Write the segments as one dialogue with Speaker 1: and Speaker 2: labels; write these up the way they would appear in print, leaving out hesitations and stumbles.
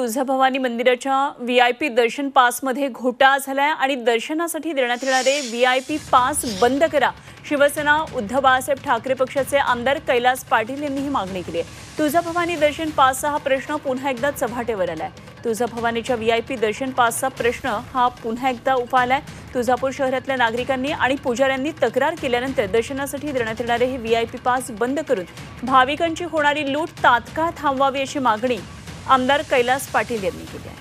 Speaker 1: तुळजाभवानी मंदिराच्या व्हीआयपी दर्शन पासमध्ये घोटाळा झालाय आणि दर्शनासाठी देण्यात येणारे व्हीआयपी पास बंद करा। शिवसेना उद्धव बाळासाहेब ठाकरे पक्षाचे आमदार कैलास पाटील यांनी ही मागणी केली आहे। तुळजाभवानी दर्शन पासचा हा प्रश्न पुन्हा एकदा चव्हाट्यावर आलाय। तुळजाभवानीच्या व्हीआयपी दर्शन पासचा प्रश्न हा पुन्हा एकदा उफाळलाय। तुळजापूर शहरातल्या नागरिकांनी आणि पुजाऱ्यांनी तक्रार केल्यानंतर दर्शनासाठी देण्यात येणारे हे व्हीआयपी पास बंद करून भाविकांची होणारी लूट तात्काळ थांबवावी अशी मागणी आमदार कैलास पाटील यांनी केली आहे।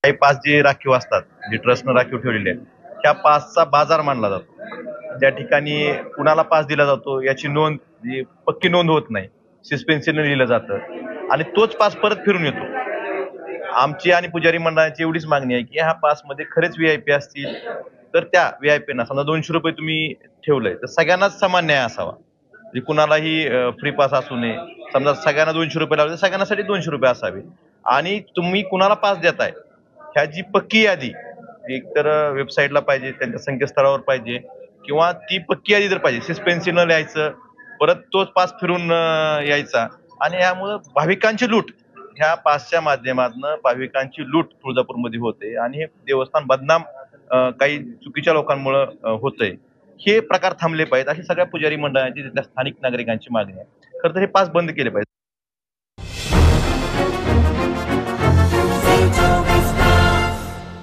Speaker 2: काही पास जे राखीव असतात, जे ट्रस्टने राखीव ठेवलेले आहेत, त्या पासचा बाजार मानला जातो। त्या ठिकाणी कुणाला पास दिला जातो याची नोंद, जी पक्की नोंद होत नाही, सस्पेन्शनने लिहिलं जातं आणि तोच पास परत फिरून येतो। आमची आणि पुजारी मंडळाची एवढीच मागणी आहे की ह्या पासमध्ये खरेच व्हीआयपी असतील तर त्या व्हीआयपीना समजा 200 रुपये तुम्ही ठेवलंय तर सगळ्यांनाच समान न्याय असावा। कुणालाही फ्री पास असू नये। समजा सगळ्यांना 200 रुपये लावले, सगळ्यांसाठी 200 रुपये असावे। आणि तुम्ही कुणाला पास देताय ह्याची पक्की यादी एकतर वेबसाईटला पाहिजे, त्यांच्या संकेतस्थळावर पाहिजे, किंवा ती पक्की यादी जर पाहिजे, सस्पेन्शन लिहायचं, परत तोच पास फिरून यायचा। आणि यामुळे भाविकांची लूट, ह्या पासच्या माध्यमातून भाविकांची लूट तुळजापूरमध्ये होते आणि हे देवस्थान बदनाम काही चुकीच्या लोकांमुळे होतंय। हे प्रकार थांबले पाहिजेत अशी सगळ्या पुजारी मंडळांची, तिथल्या स्थानिक नागरिकांची मागणी आहे। खरं तर हे पास बंद केले पाहिजे।